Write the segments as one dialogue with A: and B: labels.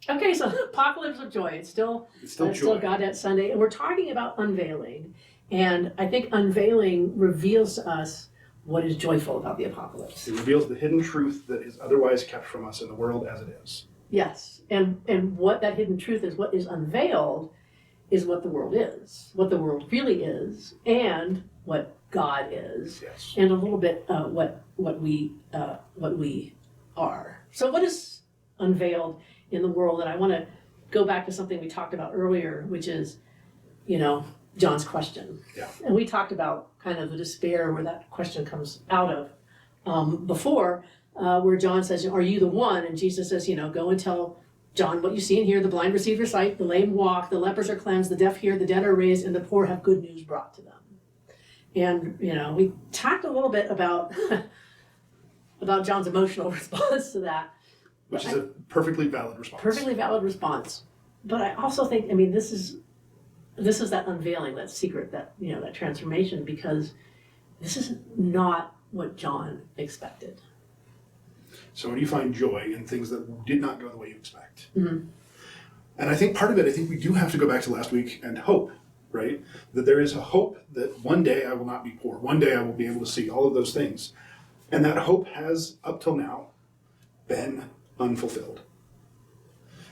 A: Okay, so Apocalypse of Joy. It's still
B: Still
A: Gaudete Sunday, and we're talking about unveiling. And I think unveiling reveals to us what is joyful about the apocalypse.
B: It reveals the hidden truth that is otherwise kept from us in the world as it is.
A: Yes, and what that hidden truth is, what is unveiled, is what the world is, what the world really is, and what God is,
B: Yes.
A: and a little bit what we are. So, what is unveiled in the world? And I want to go back to something we talked about earlier, which is, John's question.
B: Yeah.
A: And we talked about kind of the despair where that question comes out of before, where John says, "Are you the one?" And Jesus says, "Go and tell John what you see and hear. The blind receive their sight, the lame walk, the lepers are cleansed, the deaf hear, the dead are raised, and the poor have good news brought to them." And, we talked a little bit about about John's emotional response to that.
B: Which is a perfectly valid response.
A: Perfectly valid response. But I also think, this is that unveiling, that secret, that, that transformation, because this is not what John expected.
B: So when you find joy in things that did not go the way you expect.
A: Mm-hmm.
B: And I think part of it, we do have to go back to last week and hope, right? That there is a hope that one day I will not be poor. One day I will be able to see all of those things. And that hope has, up till now, been unfulfilled.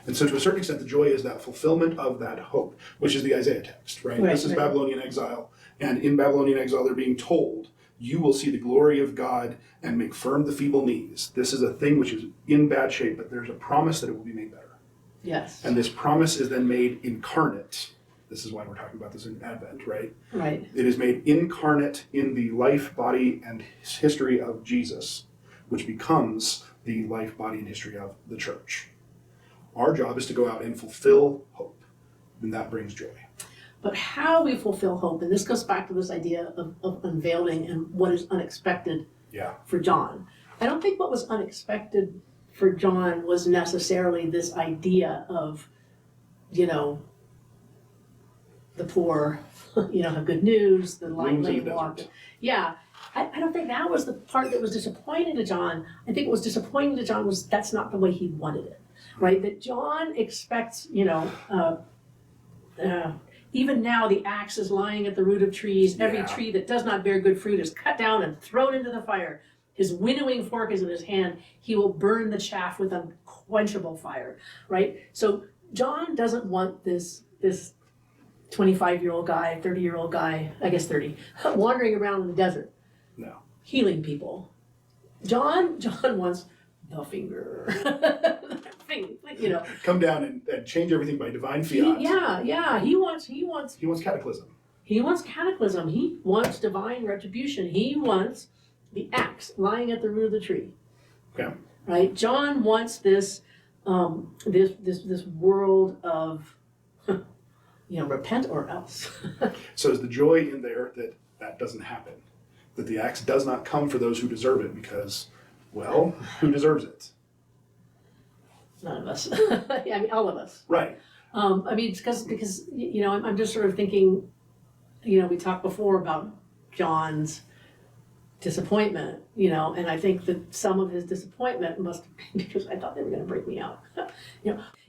B: And so to a certain extent, the joy is that fulfillment of that hope, which is the Isaiah text, right? This is Babylonian exile. And in Babylonian exile, they're being told, you will see the glory of God and make firm the feeble knees. This is a thing which is in bad shape, but there's a promise that it will be made better.
A: Yes.
B: And this promise is then made incarnate. This is why we're talking about this in Advent, right?
A: Right.
B: It is made incarnate in the life, body, and history of Jesus, which becomes the life, body, and history of the church. Our job is to go out and fulfill hope, and that brings joy.
A: But how we fulfill hope, and this goes back to this idea of unveiling and what is unexpected for John. I don't think what was unexpected for John was necessarily this idea of, the poor, have good news, the lame walk. Yeah. I don't think that was the part that was disappointing to John. I think what was disappointing to John was that's not the way he wanted it, right? That John expects, even now the axe is lying at the root of trees. Every tree that does not bear good fruit is cut down and thrown into the fire. His winnowing fork is in his hand. He will burn the chaff with unquenchable fire, right? So John doesn't want this 25-year-old guy, 30-year-old guy, I guess 30, wandering around in the desert.
B: No. Healing
A: people. John wants the finger.
B: Come down and change everything by divine fiat.
A: He wants
B: cataclysm.
A: He wants cataclysm. He wants divine retribution. He wants the axe lying at the root of the tree.
B: Okay.
A: Right? John wants this this world of repent or else.
B: So is the joy in there that doesn't happen? That the axe does not come for those who deserve it because, well, who deserves it?
A: None of us. All of us.
B: Right.
A: Because I'm just sort of thinking, we talked before about John's disappointment, and I think that some of his disappointment must have been because I thought they were going to break me out.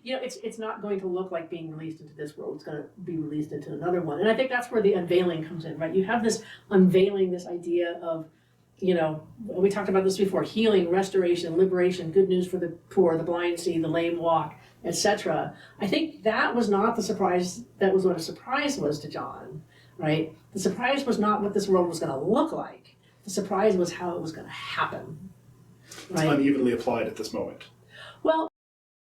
A: It's not going to look like being released into this world. It's going to be released into another one. And I think that's where the unveiling comes in, right? You have this unveiling, this idea of, we talked about this before, healing, restoration, liberation, good news for the poor, the blind see, the lame walk, etc. I think that was not the surprise. That was what a surprise was to John, right? The surprise was not what this world was going to look like. The surprise was how it was going to happen.
B: Right? It's unevenly applied at this moment.
A: Well,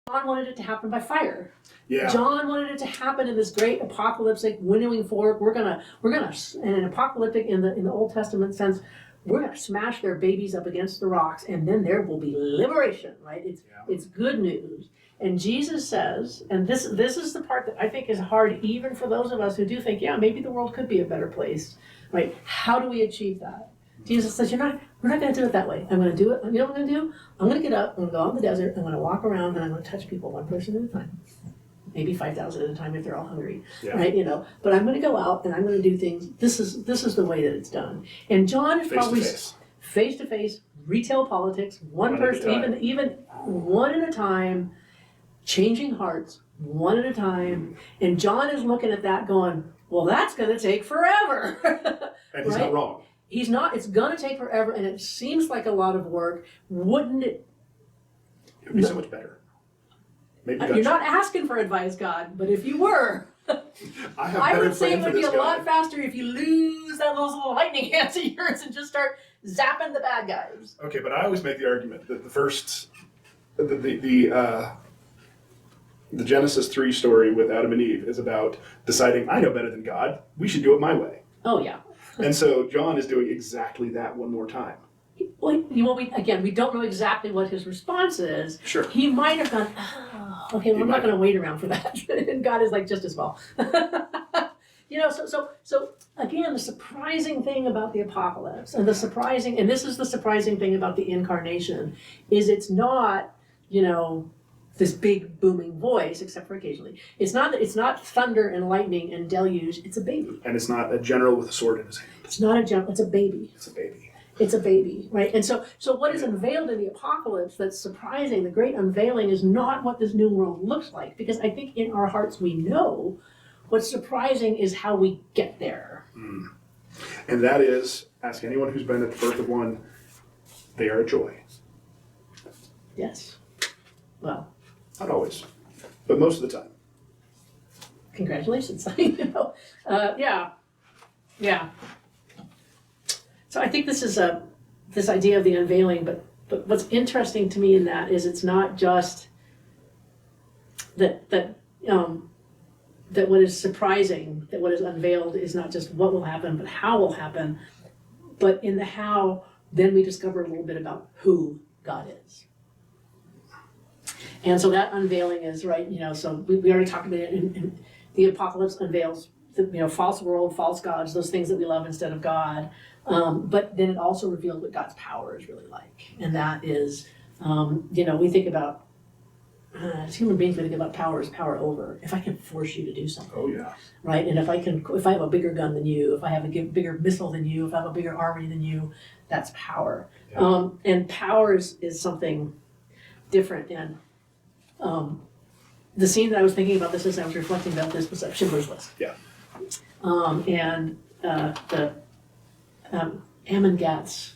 A: John wanted it to happen by fire.
B: Yeah.
A: John wanted it to happen in this great apocalyptic winnowing fork. We're gonna, in an apocalyptic in the Old Testament sense, we're gonna smash their babies up against the rocks, and then there will be liberation. Right? It's good news. And Jesus says, and this is the part that I think is hard, even for those of us who do think, maybe the world could be a better place. Right? How do we achieve that? Jesus says, we're not going to do it that way. I'm going to do it. You know what I'm going to do? I'm going to get up, I'm going to go out in the desert, I'm going to walk around, and I'm going to touch people one person at a time. Maybe 5,000 at a time if they're all hungry, right? But I'm going to go out and I'm going to do things. This is the way that it's done. And John is probably face-to-face, retail politics, one person, even one at a time, changing hearts one at a time. And John is looking at that going, well, that's going to take forever.
B: And he's
A: right?
B: not wrong.
A: He's not, it's going to take forever, and it seems like a lot of work. Wouldn't it?
B: It would be so much better. Maybe
A: You're not asking for advice, God, but if you were, I would say it would be a lot faster if you lose those little lightning hands of yours and just start zapping the bad guys.
B: Okay, but I always make the argument that the Genesis 3 story with Adam and Eve is about deciding, I know better than God, we should do it my way.
A: Oh, yeah.
B: And so John is doing exactly that one more time.
A: Well, we don't know exactly what his response is.
B: Sure.
A: He might have gone, oh, okay, well, I'm not going to wait around for that. And God is like, just as well. So again, the surprising thing about the apocalypse, and this is the surprising thing about the incarnation, is it's not, this big booming voice, except for occasionally. It's not thunder and lightning and deluge. It's a baby.
B: And it's not a general with a sword in his hand.
A: It's not a general. It's a baby.
B: It's a baby.
A: It's a baby, right? And so what is unveiled in the apocalypse that's surprising, the great unveiling, is not what this new world looks like. Because I think in our hearts we know what's surprising is how we get there.
B: Mm. And that is, ask anyone who's been at the birth of one, they are a joy.
A: Yes. Well.
B: Not always, but most of the time.
A: Congratulations. Yeah. So I think this is this idea of the unveiling, but what's interesting to me in that is it's not just that what is surprising, that what is unveiled is not just what will happen, but how will happen. But in the how, then we discover a little bit about who God is. And so that unveiling is, right, so we already talked about it, in the apocalypse unveils the, false world, false gods, those things that we love instead of God. But then it also reveals what God's power is really like. And that is, we think about, as human beings, we think about power as power over. If I can force you to do something.
B: Oh, yeah.
A: Right? And if I have a bigger gun than you, if I have a bigger missile than you, if I have a bigger army than you, that's power.
B: Yeah.
A: And power is something different. And the scene that I was thinking about this as I was reflecting about this was Schindler's List.
B: Yeah.
A: And the Amon Gatz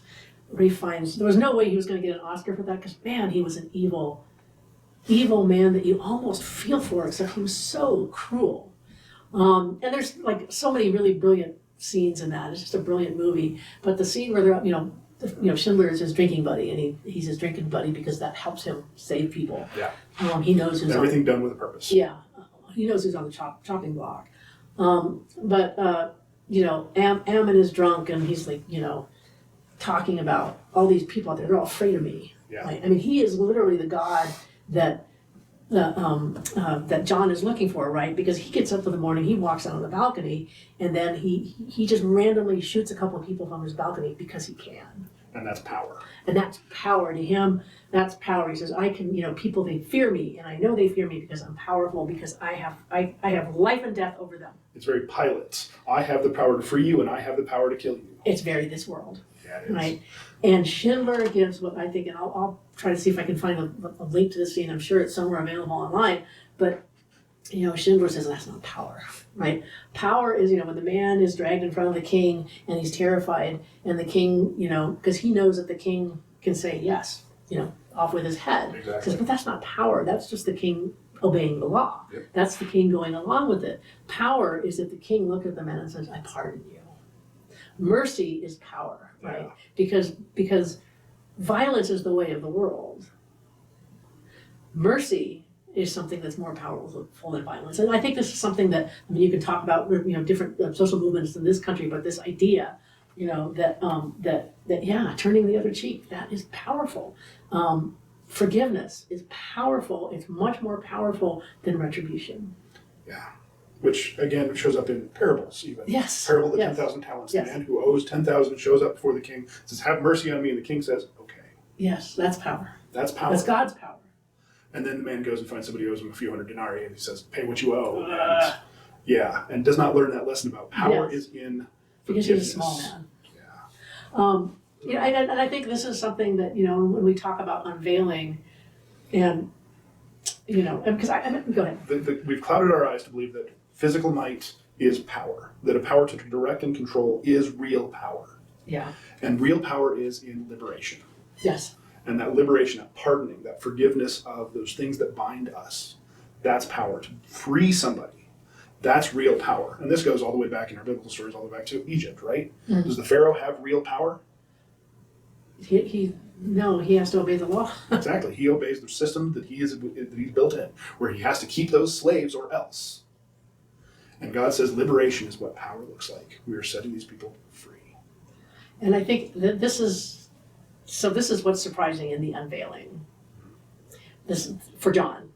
A: refines. There was no way he was going to get an Oscar for that because, man, he was an evil man that you almost feel for, except he was so cruel. And there's like so many really brilliant scenes in that. It's just a brilliant movie. But the scene where they're, Schindler is his drinking buddy, and he's his drinking buddy because that helps him save people.
B: Yeah.
A: He knows who's
B: everything done with a purpose.
A: Yeah, he knows who's on the chopping block. But Ammon is drunk, and he's like, talking about all these people out there. They're all afraid of me.
B: Yeah.
A: Right? I mean, he is literally the God that that John is looking for, right? Because he gets up in the morning, he walks out on the balcony, and then he just randomly shoots a couple of people from his balcony because he can.
B: And that's power.
A: And that's power to him. That's power. He says, I can, people, they fear me, and I know they fear me because I'm powerful, because I have life and death over them.
B: It's very Pilate. I have the power to free you, and I have the power to kill you.
A: It's very this world.
B: Yeah, it is.
A: Right? And Schindler gives what I think, and I'll try to see if I can find a link to this scene. I'm sure it's somewhere available online. But, Schindler says that's not power, right? Power is, when the man is dragged in front of the king and he's terrified, and the king, because he knows that the king can say yes, off with his head.
B: Exactly.
A: Says, but that's not power. That's just the king obeying the law.
B: Yep.
A: That's the king going along with it. Power is that the king looked at the man and says, I pardon you. Mercy is power, right?
B: Yeah.
A: Because violence is the way of the world. Mercy is something that's more powerful than violence. And I think this is something that, you can talk about, different social movements in this country, but this idea, that turning the other cheek, that is powerful. Forgiveness is powerful. It's much more powerful than retribution.
B: Yeah. Which, again, shows up in parables, even.
A: Yes.
B: Parable of the
A: Yes.
B: 10,000 talents.
A: Yes.
B: The man who owes 10,000 shows up before the king, says, have mercy on me, and the king says, okay.
A: Yes, that's power.
B: That's power.
A: That's God's power.
B: And then the man goes and finds somebody who owes him a few hundred denarii, and he says, pay what you owe. And does not learn that lesson about power is in
A: because he's a small man.
B: Yeah.
A: And I think this is something that, when we talk about unveiling, and you know, because go ahead.
B: We've clouded our eyes to believe that physical might is power, that a power to direct and control is real power.
A: Yeah.
B: And real power is in liberation.
A: Yes.
B: And that liberation, that pardoning, that forgiveness of those things that bind us, that's power. To free somebody, that's real power. And this goes all the way back in our biblical stories, all the way back to Egypt, right? Mm-hmm. Does the Pharaoh have real power?
A: No, he has to obey the law.
B: Exactly. He obeys the system that he's built in, where he has to keep those slaves or else. And God says liberation is what power looks like. We are setting these people free.
A: And I think that this is what's surprising in the unveiling. This, for John,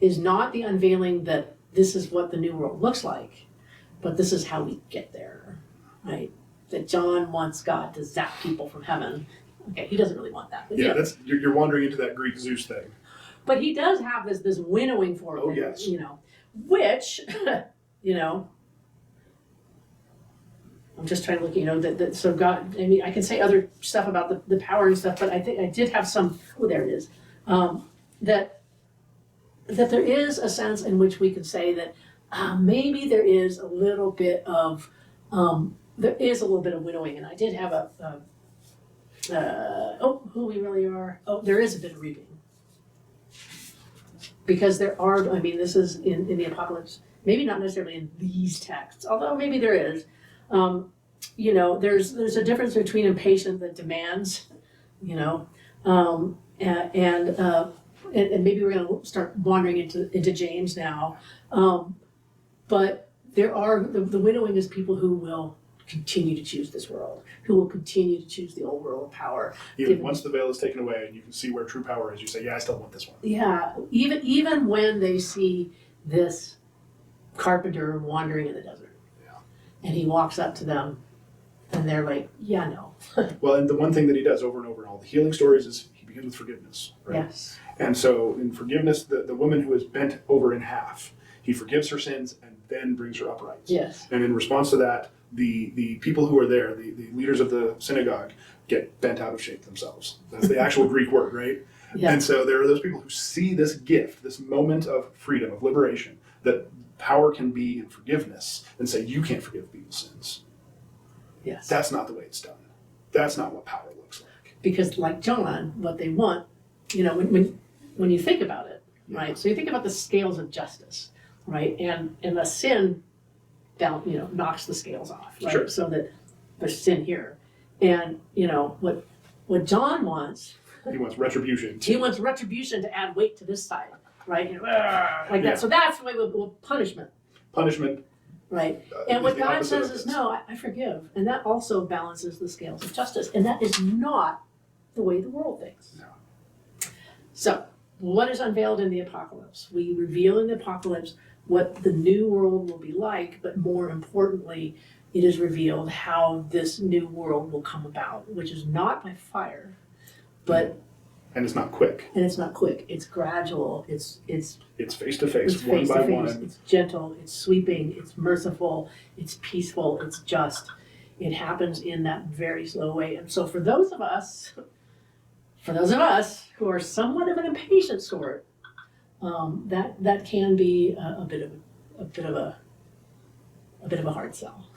A: is not the unveiling that this is what the new world looks like, but this is how we get there, right? That John wants God to zap people from heaven. Okay, he doesn't really want that. But
B: that's you're wandering into that Greek Zeus thing.
A: But he does have this winnowing fork.
B: Oh, yes.
A: You know, which, you know, I'm just trying to look, you know, that so God, I mean, I can say other stuff about the power and stuff, but I think I did have some, there it is, that there is a sense in which we could say that maybe there is a little bit of winnowing, and I did have who we really are. Oh, there is a bit of reaping. Because there are, I mean, this is in the apocalypse, maybe not necessarily in these texts, although maybe there is. You know, there's a difference between impatient that demands, you know, and maybe we're going to start wandering into James now. But there are, the winnowing is people who will continue to choose this world, who will continue to choose the old world of power.
B: Even once the veil is taken away and you can see where true power is, you say, yeah, I still want this one.
A: Yeah, even when they see this carpenter wandering in the desert, and he walks up to them, and they're like, yeah, no.
B: Well, and the one thing that he does over and over in all the healing stories is he begins with forgiveness, right?
A: Yes.
B: And so in forgiveness, the woman who is bent over in half, he forgives her sins and then brings her upright.
A: Yes.
B: And in response to that, the people who are there, the leaders of the synagogue, get bent out of shape themselves. That's the actual Greek word, right? Yeah. And so there are those people who see this gift, this moment of freedom, of liberation, that power can be in forgiveness, and say, you can't forgive people's sins.
A: Yes.
B: That's not the way it's done. That's not what power looks like.
A: Because like John, what they want, you know, when you think about it, right? So you think about the scales of justice, right? And the sin down, you know, knocks the scales off, right?
B: Sure.
A: So that there's sin here. And, you know, what John wants.
B: He wants retribution.
A: He wants retribution to add weight to this side, right? You know, like that. So that's the way with punishment.
B: Punishment.
A: Right. And what God says is, no, I forgive. And that also balances the scales of justice. And that is not the way the world thinks.
B: No.
A: So, what is unveiled in the apocalypse? We reveal in the apocalypse what the new world will be like, but more importantly, it is revealed how this new world will come about, which is not by fire, but...
B: And it's not quick.
A: And it's not quick. It's gradual. It's
B: face to face, one by one.
A: It's gentle. It's sweeping. It's merciful. It's peaceful. It's just. It happens in that very slow way. And so for those of us who are somewhat of an impatient sort, that can be a bit of a hard sell.